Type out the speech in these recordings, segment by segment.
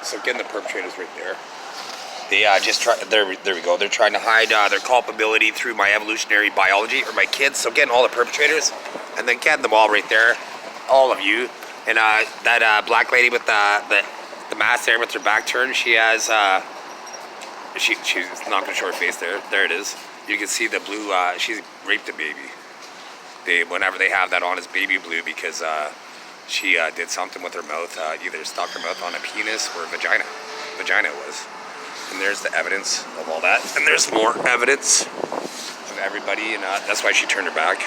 So again, the perpetrators right there. They just try. There we go. They're trying to hide their culpability through my evolutionary biology or my kids. So again, all the perpetrators, and then again them all right there, all of you, and that black lady with the mask there with her back turned. She has she's not gonna show her face there. There it is. You can see the blue. She's raped a baby. Whenever they have that on, is baby blue because she did something with her mouth. Either stuck her mouth on a penis or a vagina. Vagina it was. And there's the evidence of all that. And there's more evidence of everybody, and that's why she turned her back.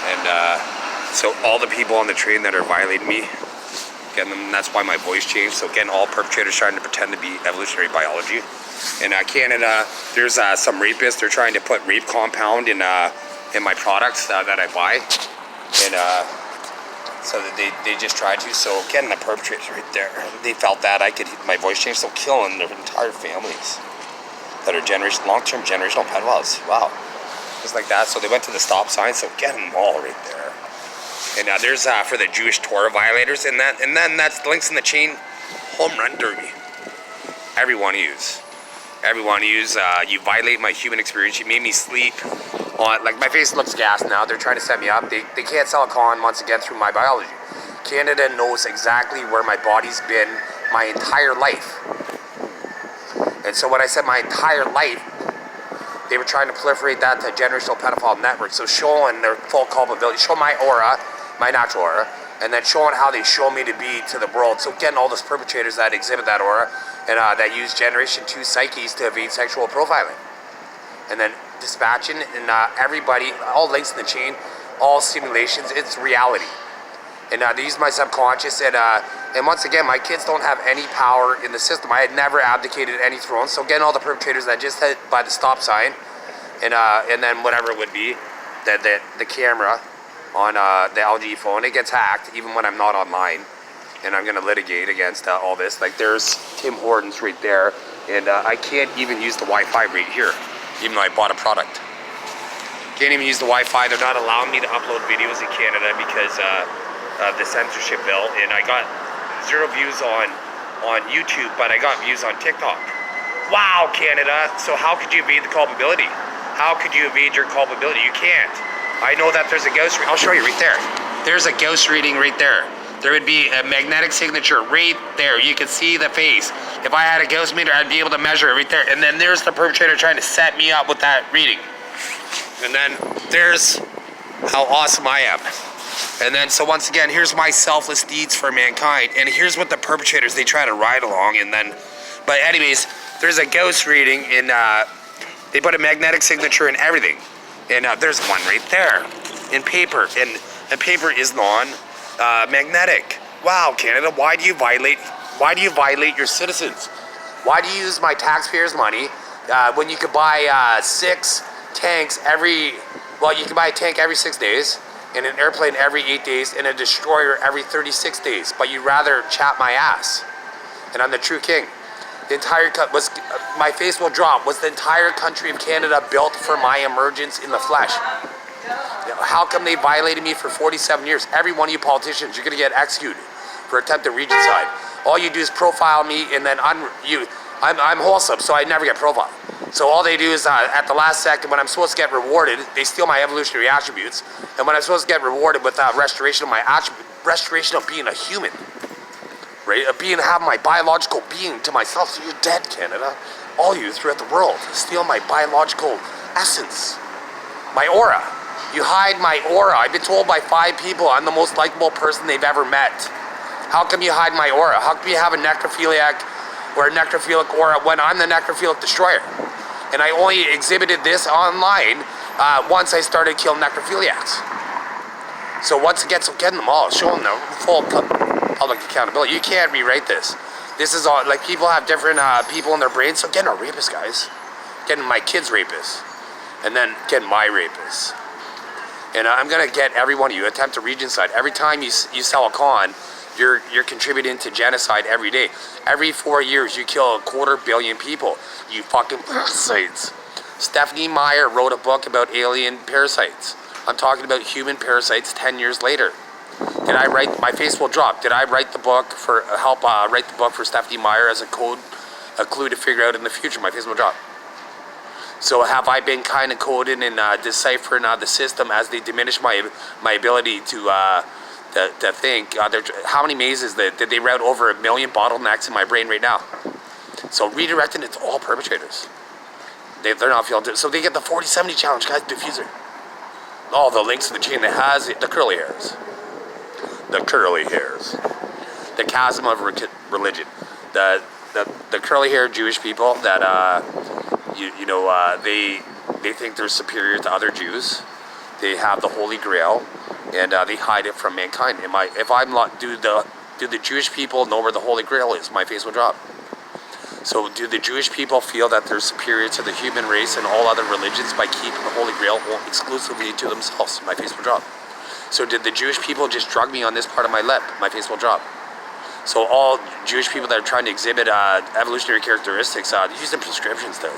And so all the people on the train that are violating me, again, that's why my voice changed. So again, all perpetrators trying to pretend to be evolutionary biology. In Canada, there's some rapists. They're trying to put rape compound in my products that I buy. And so that they just tried to. So again, the perpetrators right there, they felt that my voice changed, so killing their entire families that are long-term generational pedophiles. Wow, just like that. So they went to the stop sign. So get them all right there. And there's for the Jewish Torah violators, and then that's the links in the chain. Home run derby. Everyone use. You violate my human experience. You made me sleep. Like my face looks gas now. They're trying to set me up. They can't sell a con once again through my biology. Canada knows exactly where my body's been my entire life. And so when I said my entire life, they were trying to proliferate that to generational pedophile network. So showing their full culpability, show my aura, my natural aura, and then showing how they show me to be to the world. So getting all those perpetrators that exhibit that aura and that use Generation 2 psyches to evade sexual profiling. And then dispatching and everybody, all links in the chain, all simulations, it's reality. And they use my subconscious, and once again, my kids don't have any power in the system. I had never abdicated any throne. So again, all the perpetrators that just hit by the stop sign, and then whatever it would be, the camera on the LG phone, it gets hacked even when I'm not online, and I'm gonna litigate against all this. Like there's Tim Hortons right there, and I can't even use the Wi-Fi right here. Even though I bought a product. Can't even use the Wi-Fi. They're not allowing me to upload videos in Canada because of the censorship bill. And I got 0 views on YouTube, but I got views on TikTok. Wow, Canada. So how could you evade the culpability? How could you evade your culpability? You can't. I know that there's a ghost reading. I'll show you right there. There's a ghost reading right there. There would be a magnetic signature right there. You can see the face. If I had a ghost meter, I'd be able to measure it right there. And then there's the perpetrator trying to set me up with that reading. And then there's how awesome I am. And then, so once again, here's my selfless deeds for mankind. And here's what the perpetrators, they try to ride along. And then, but anyways, there's a ghost reading, and they put a magnetic signature in everything. And there's one right there in paper. And paper is non-magnetic. Wow, Canada, why do you violate your citizens? Why do you use my taxpayers' money when you could buy 6 tanks you can buy a tank every 6 days, and an airplane every 8 days, and a destroyer every 36 days, but you'd rather chap my ass. And I'm the true king. The entire my face will drop. Was the entire country of Canada built for my emergence in the flesh? How come they violated me for 47 years? Every one of you politicians, you're gonna get executed for attempted regicide. All you do is profile me, and then I'm wholesome, so I never get profiled. So all they do is at the last second, when I'm supposed to get rewarded, they steal my evolutionary attributes. And when I'm supposed to get rewarded with restoration of my restoration of being a human, right? Of having my biological being to myself. So you're dead, Canada. All you throughout the world steal my biological essence, my aura. You hide my aura. I've been told by 5 people I'm the most likable person they've ever met. How come you hide my aura? How come you have a necrophiliac or a necrophilic aura when I'm the necrophilic destroyer? And I only exhibited this online once I started killing necrophiliacs. So once again, so getting them all, showing them full public accountability. You can't rewrite this. This is all, like, people have different people in their brains. So getting a rapist, guys. Getting my kids' rapists. And then getting my rapists. And I'm gonna get every one of you attempt to regicide. Every time you sell a con, you're contributing to genocide every day. Every 4 years, you kill 250 million people. You fucking parasites. Stephanie Meyer wrote a book about alien parasites. I'm talking about human parasites 10 years later. Did I write, my face will drop. Did I write the book for, write the book for Stephanie Meyer as a clue to figure out in the future? My face will drop. So have I been kind of coding and deciphering the system as they diminish my ability to think? How many mazes did they route over 1 million bottlenecks in my brain right now? So redirecting it to all perpetrators. They're not feeling it. So they get the 40-70 challenge, guys, diffuser. All the links to the chain that has it, the curly hairs. The curly hairs. The chasm of religion. The curly haired Jewish people that they think they're superior to other Jews. They have the Holy Grail, and they hide it from mankind. Do the Jewish people know where the Holy Grail is? My face will drop. So do the Jewish people feel that they're superior to the human race and all other religions by keeping the Holy Grail exclusively to themselves? My face will drop. So did the Jewish people just drug me on this part of my lip? My face will drop. So all Jewish people that are trying to exhibit evolutionary characteristics, use the prescriptions to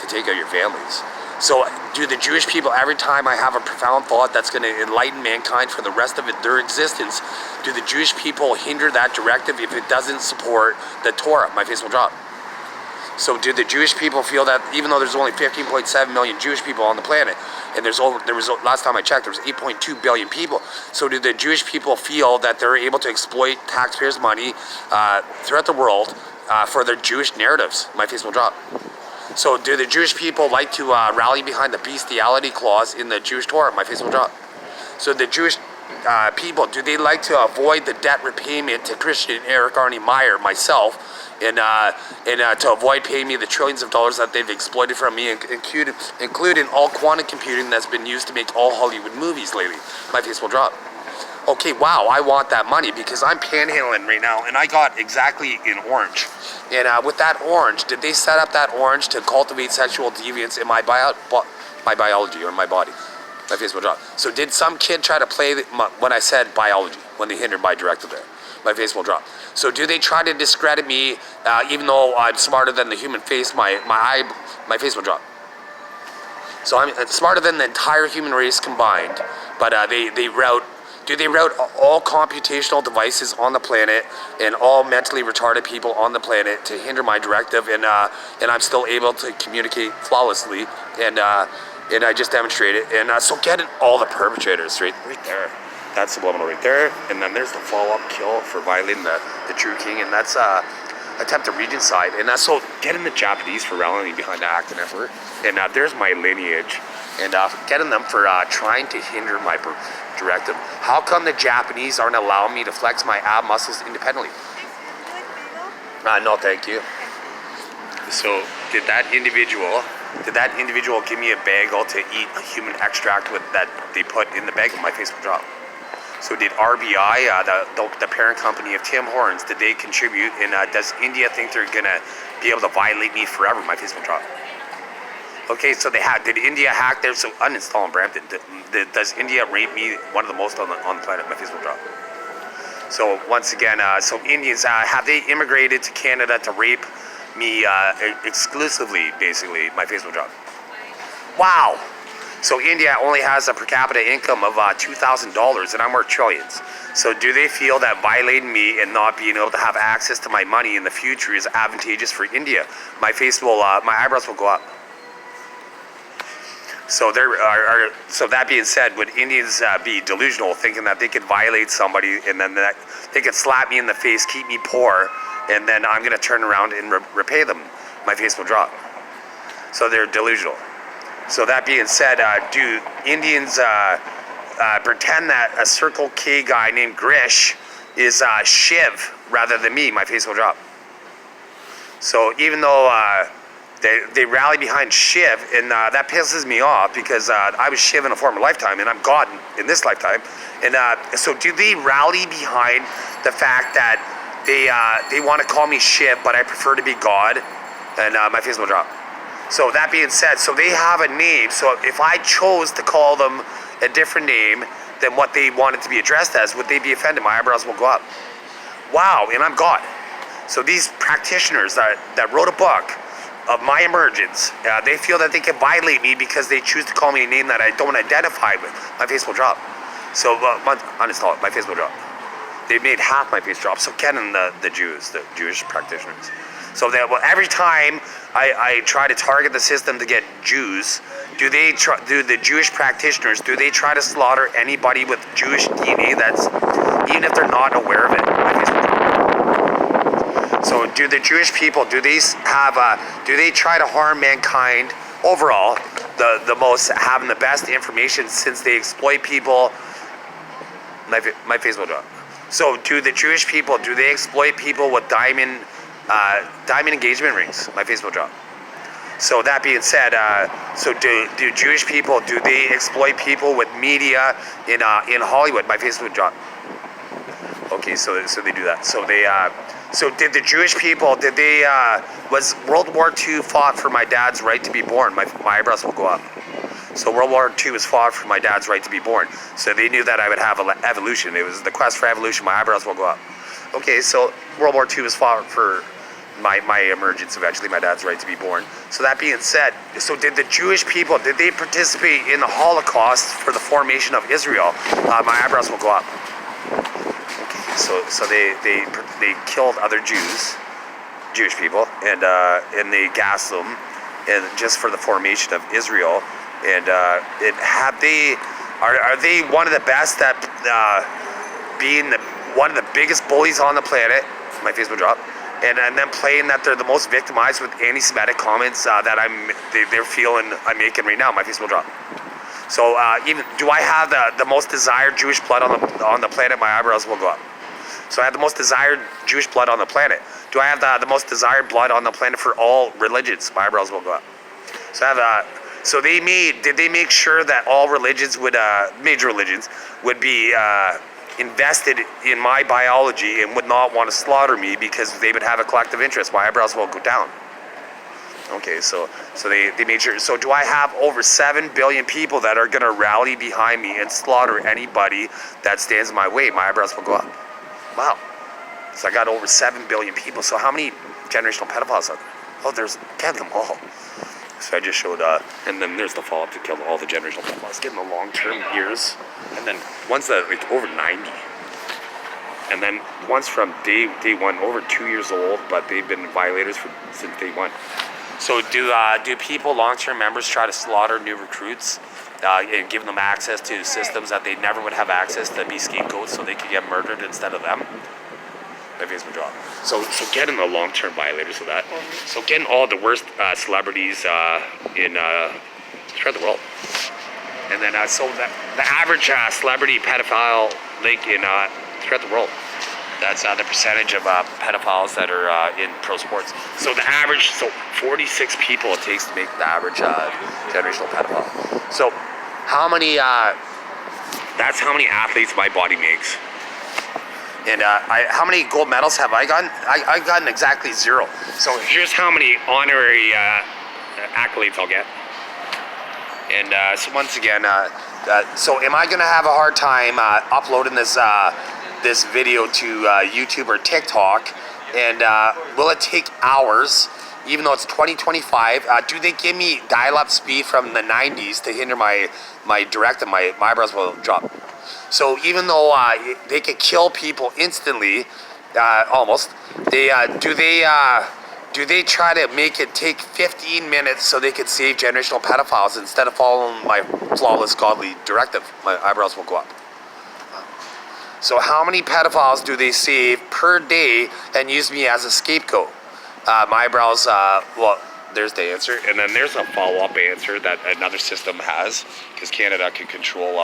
take out your families. So do the Jewish people, every time I have a profound thought that's going to enlighten mankind for the rest of their existence, do the Jewish people hinder that directive if it doesn't support the Torah? My face will drop. So do the Jewish people feel that even though there's only 15.7 million Jewish people on the planet, and last time I checked, there was 8.2 billion people. So do the Jewish people feel that they're able to exploit taxpayers' money throughout the world for their Jewish narratives? My face will drop. So do the Jewish people like to rally behind the bestiality clause in the Jewish Torah? My face will drop. So the Jewish people, do they like to avoid the debt repayment to Christian Eric Arnie Meyer, myself, and to avoid paying me the trillions of dollars that they've exploited from me, including all quantum computing that's been used to make all Hollywood movies lately? My face will drop. Okay, wow, I want that money because I'm panhandling right now, and I got exactly an orange. And with that orange, did they set up that orange to cultivate sexual deviance in my biology or my body? My face will drop. So did some kid try to play when I said biology, when they hindered my directive there? My face will drop. So do they try to discredit me, even though I'm smarter than the human face? My face will drop. So I'm smarter than the entire human race combined, but do they route all computational devices on the planet and all mentally retarded people on the planet to hinder my directive, and I'm still able to communicate flawlessly, and I just demonstrated, and so getting all the perpetrators right there. That's subliminal right there, and then there's the follow-up kill for violating the true king, and that's attempt to regicide, and that's so getting the Japanese for rallying behind the act and effort, and there's my lineage, and getting them for trying to hinder my directive. How come the Japanese aren't allowing me to flex my ab muscles independently? No, thank you. So did that individual give me a bagel to eat a human extract that they put in the bagel? My face will drop. So did RBI, the parent company of Tim Hortons, did they contribute? And does India think they're gonna be able to violate me forever? My face will drop. Okay, so did India hack there? So uninstall in Brampton. Does India rape me, one of the most on the planet? My face will drop. So once again, so Indians, have they immigrated to Canada to rape me exclusively, basically? My face will drop. Wow. So India only has a per capita income of $2,000, and I'm worth trillions. So do they feel that violating me and not being able to have access to my money in the future is advantageous for India? My eyebrows will go up. So so that being said, would Indians be delusional, thinking that they could violate somebody and then that they could slap me in the face, keep me poor, and then I'm going to turn around and repay them? My face will drop. So they're delusional. So that being said, do Indians pretend that a Circle K guy named Grish is Shiv rather than me? My face will drop. So even though they rally behind Shiv, and that pisses me off because I was Shiv in a former lifetime, and I'm God in this lifetime. And so do they rally behind the fact that they want to call me Shiv, but I prefer to be God? And my face will drop. So that being said, so they have a name. So if I chose to call them a different name than what they wanted to be addressed as, would they be offended? My eyebrows will go up. Wow, and I'm God. So these practitioners that wrote a book of my emergence, they feel that they can violate me because they choose to call me a name that I don't identify with. My face will drop. So uninstall it. My face will drop. They made half my face drop. So Ken and the Jews, the Jewish practitioners. So that every time I try to target the system to get Jews, do the Jewish practitioners, do they try to slaughter anybody with Jewish DNA that's, even if they're not aware of it? My face will drop. So do the Jewish people, do they try to harm mankind overall, the most, having the best information since they exploit people? My face will drop. So do the Jewish people, do they exploit people with diamond engagement rings? My face will drop. So that being said, so do Jewish people, do they exploit people with media in Hollywood? My face would drop. Okay, so they do that. So they so did the Jewish people, was World War II fought for my dad's right to be born? My eyebrows will go up. So World War II was fought for my dad's right to be born. So they knew that I would have evolution. It was the quest for evolution. My eyebrows will go up. Okay, so World War II was fought for my emergence, eventually my dad's right to be born. So that being said, so did the Jewish people, did they participate in the Holocaust for the formation of Israel? My eyebrows will go up. Okay, so they killed other Jewish people, and they gassed them, and just for the formation of Israel. And are they one of the best at being one of the biggest bullies on the planet? My face will drop. And then playing that they're the most victimized with anti-Semitic comments that they're feeling I'm making right now. My face will drop. So even do I have the most desired Jewish blood on the planet? My eyebrows will go up. So I have the most desired Jewish blood on the planet. Do I have the most desired blood on the planet for all religions? My eyebrows will go up. So I have so did they make sure that all religions would major religions would be invested in my biology and would not want to slaughter me because they would have a collective interest? My eyebrows will go down. Okay, so they made sure. So do I have over 7 billion people that are going to rally behind me and slaughter anybody that stands in my way? My eyebrows will go up. Wow. So I got over 7 billion people. So how many generational pedophiles are there? Oh, there's, count them all. So I just showed, and then there's the follow-up to kill all the generational pedophiles, getting the long-term years, and then ones that like over 90, and then ones from day one, over 2 years old, but they've been violators since day one. So do people, long-term members, try to slaughter new recruits and give them access to systems that they never would have access to, be scapegoats so they could get murdered instead of them? My face would drop. So getting the long-term violators of that. So getting all the worst celebrities in throughout the world. And then so the average celebrity pedophile link in throughout the world. That's the percentage of pedophiles that are in pro sports. So the average, 46 people it takes to make the average generational pedophile. So how many? That's how many athletes my body makes. And how many gold medals have I gotten? I've gotten exactly 0. So here's how many honorary accolades I'll get. And so once again, so am I gonna have a hard time uploading this video to YouTube or TikTok? And will it take hours, even though it's 2025? Do they give me dial-up speed from the 90s to hinder my direct, and my eyebrows will drop? So even though they could kill people instantly, almost, do they try to make it take 15 minutes so they could save generational pedophiles instead of following my flawless godly directive? My eyebrows will go up. So how many pedophiles do they save per day and use me as a scapegoat? My eyebrows, well, there's the answer. And then there's a follow-up answer that another system has, because Canada can control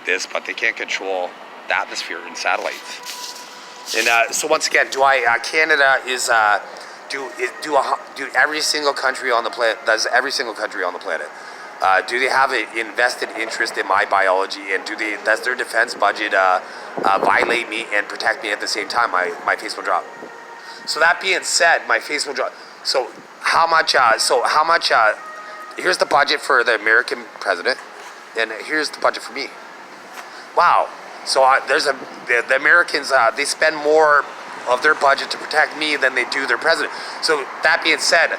this, but they can't control the atmosphere and satellites. And so once again, Canada is, do every single country on the planet, does every single country on the planet, do they have an invested interest in my biology, and does their defense budget violate me and protect me at the same time? My face will drop. So that being said, my face will drop. So how much, here's the budget for the American president, and here's the budget for me. Wow. So the Americans, they spend more of their budget to protect me than they do their president. So that being said,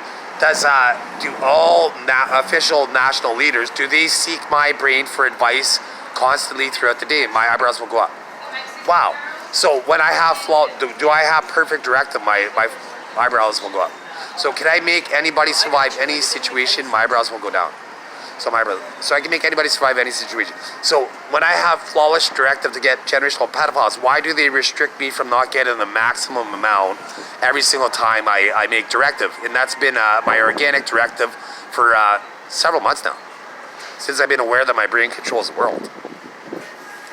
do all official national leaders, do they seek my brain for advice constantly throughout the day, my eyebrows will go up. Wow. So when I have do I have perfect directive, my eyebrows will go up. So can I make anybody survive any situation, my eyebrows will go down. So I can make anybody survive any situation. So when I have flawless directive to get generational pedophiles, why do they restrict me from not getting the maximum amount every single time I make directive? And that's been my organic directive for several months now, since I've been aware that my brain controls the world.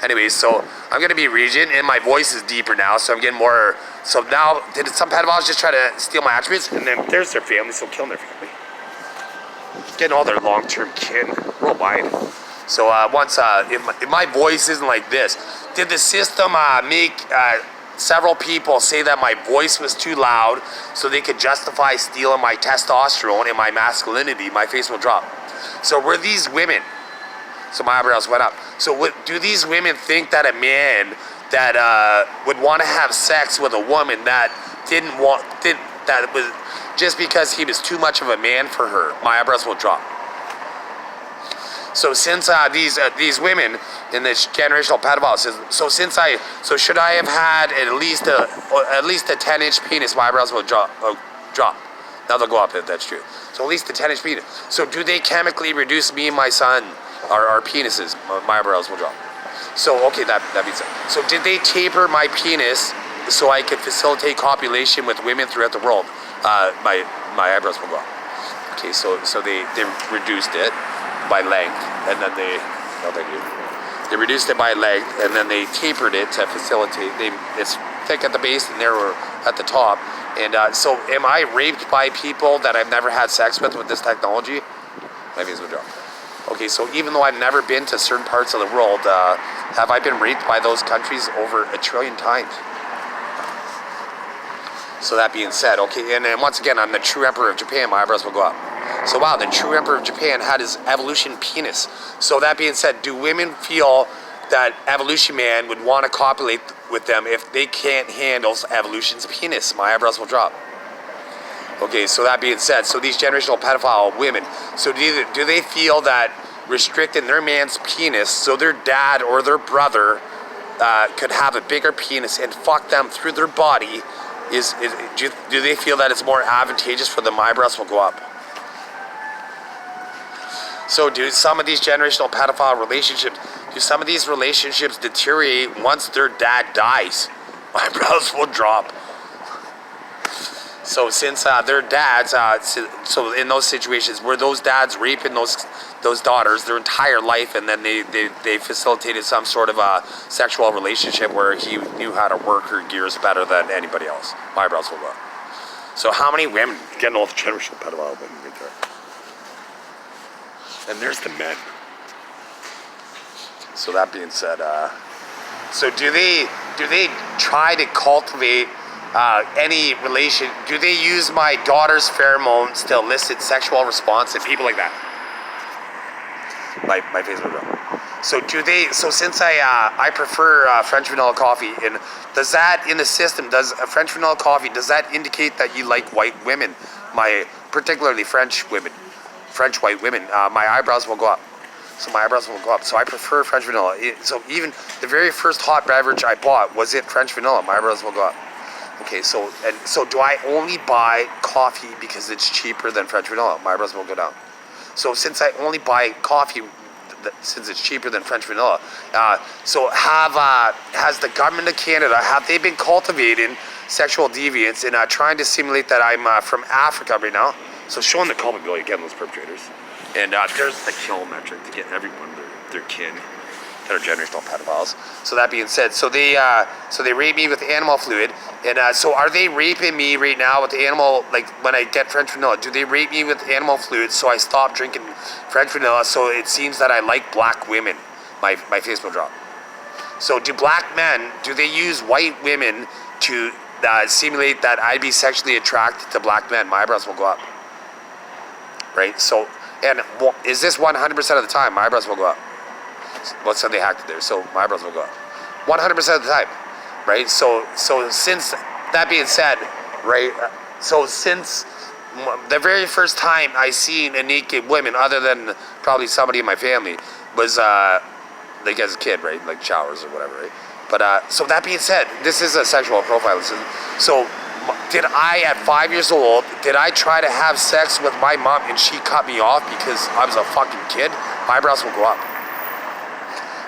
Anyways, so I'm gonna be region, and my voice is deeper now, so I'm getting more. So now, did some pedophiles just try to steal my attributes? And then there's their family, so killing their family. Getting all their long-term kin worldwide. So once, if my voice isn't like this, did the system make several people say that my voice was too loud so they could justify stealing my testosterone and my masculinity? My face will drop. So were these women? So my eyebrows went up. So do these women think that a man that would want to have sex with a woman that that was just because he was too much of a man for her? My eyebrows will drop. So since these women in this generational pedophile system, so should I have had at least a 10-inch penis? My eyebrows will drop. Now they'll go up if that's true. So at least a 10-inch penis. So do they chemically reduce me and my son, our penises? My eyebrows will drop. So okay, that means so. So did they taper my penis so I could facilitate copulation with women throughout the world? My eyebrows will go up. Okay, so they reduced it by length, and then they reduced it by length, and then they tapered it to facilitate. It's thick at the base and narrower at the top. And so am I raped by people that I've never had sex with this technology? My face will drop. Okay, so even though I've never been to certain parts of the world, have I been raped by those countries over 1 trillion times? So that being said, okay, and then once again, I'm the true emperor of Japan, my eyebrows will go up. So wow, the true emperor of Japan had his evolution penis. So that being said, do women feel that evolution man would want to copulate with them if they can't handle evolution's penis? My eyebrows will drop. Okay, so that being said, so these generational pedophile women, so do they feel that restricting their man's penis so their dad or their brother could have a bigger penis and fuck them through their body, do they feel that it's more advantageous for them? My eyebrows will go up. So do some of these generational pedophile relationships, do some of these relationships deteriorate once their dad dies? My eyebrows will drop. So since their dads, so in those situations, were those dads raping those daughters their entire life, and then they facilitated some sort of a sexual relationship where he knew how to work her gears better than anybody else? My eyebrows will go up. So how many women, getting all the generational pedophile women right there. And there's the men. So that being said, so do they try to cultivate any relation? Do they use my daughter's pheromones to elicit sexual response and people like that? My face will go. So do they? So since I prefer French vanilla coffee, and does that in the system? Does a French vanilla coffee, does that indicate that you like white women? Particularly French women, French white women. My eyebrows will go up. So my eyebrows will go up. So I prefer French vanilla. So even the very first hot beverage I bought, was it French vanilla? My eyebrows will go up. Okay, so do I only buy coffee because it's cheaper than French vanilla? My eyebrows will go down. So since I only buy coffee since it's cheaper than French vanilla, so has the government of Canada, have they been cultivating sexual deviance and trying to simulate that I'm from Africa right now? So showing the culpability again, those perpetrators. And there's the kill metric to get everyone their kin that are generational pedophiles. So that being said, so they rape me with animal fluid, and so are they raping me right now with the animal? Like when I get French vanilla, do they rape me with animal fluid so I stop drinking French vanilla? So it seems that I like black women. My face will drop. So do black men, do they use white women to simulate that I'd be sexually attracted to black men? My eyebrows will go up. Right. So and is this 100% of the time? My eyebrows will go up. Let's say they hacked it there, so my eyebrows will go up 100% of the time, right? So since that being said, right? So since the very first time I seen a naked woman, other than probably somebody in my family, was like as a kid, right? Like showers or whatever, right? But so that being said, this is a sexual profile. So did I, at 5 years old, did I try to have sex with my mom and she cut me off because I was a fucking kid? My eyebrows will go up.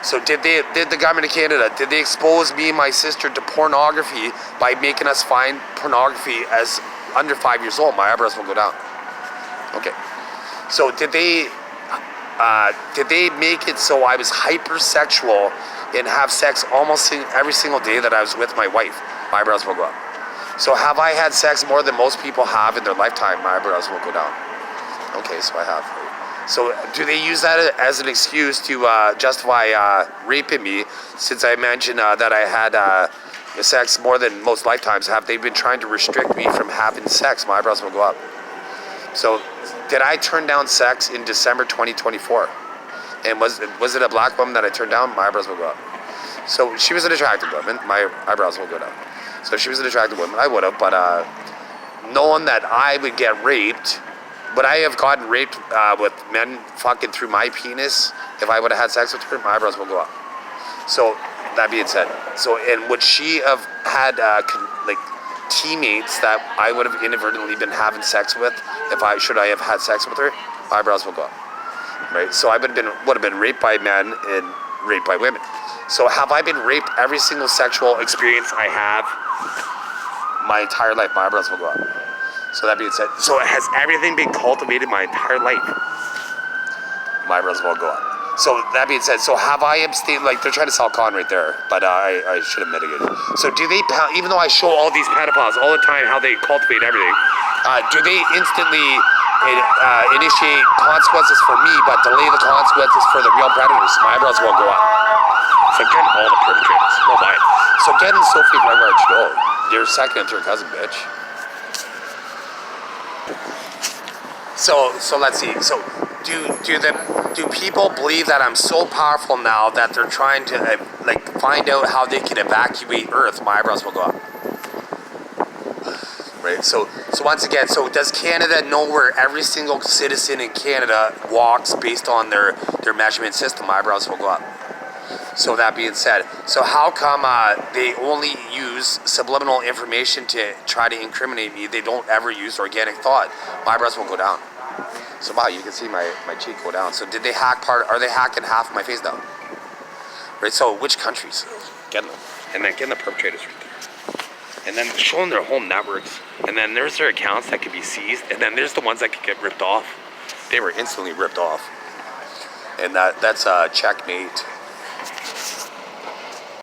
So did the government of Canada, did they expose me and my sister to pornography by making us find pornography as under 5 years old? My eyebrows will go down. Okay. So did they make it so I was hypersexual and have sex almost every single day that I was with my wife? My eyebrows will go up. So have I had sex more than most people have in their lifetime? My eyebrows will go down. Okay, so I have. So do they use that as an excuse to justify raping me? Since I mentioned that I had sex more than most lifetimes, have they been trying to restrict me from having sex? My eyebrows will go up. So did I turn down sex in December 2024? And was it a black woman that I turned down? My eyebrows will go up. So she was an attractive woman. My eyebrows will go down. So if she was an attractive woman, I would have. But knowing that I would get raped, would I have gotten raped with men fucking through my penis if I would have had sex with her? My eyebrows will go up. So that being said, and would she have had like teammates that I would have inadvertently been having sex with if I have had sex with her? My eyebrows will go up. Right? So I would have been raped by men and raped by women. So have I been raped every single sexual experience I have my entire life? My eyebrows will go up. So that being said, so has everything been cultivated my entire life? My eyebrows will go up. So that being said, so have I abstained? Like they're trying to sell con right there, but I should have mitigated. So do they, even though I show all these pedophiles all the time how they cultivate everything, do they instantly initiate consequences for me, but delay the consequences for the real predators? My eyebrows will go up. So getting all the perpetrators, no mind. So getting Sophie Gregoire Trudeau, your second and third cousin, bitch. So let's see. So do people believe that I'm so powerful now that they're trying to find out how they can evacuate Earth? My eyebrows will go up. Right. So once again, so does Canada know where every single citizen in Canada walks based on their measurement system? My eyebrows will go up. So that being said, so how come they only use subliminal information to try to incriminate me? They don't ever use organic thought. My eyebrows will go down. So wow, you can see my cheek go down. So did they are they hacking half of my face down? Right, so which countries? Getting them. And then getting the perpetrators right there. And then showing their whole networks. And then there's their accounts that could be seized. And then there's the ones that could get ripped off. They were instantly ripped off. And that's checkmate.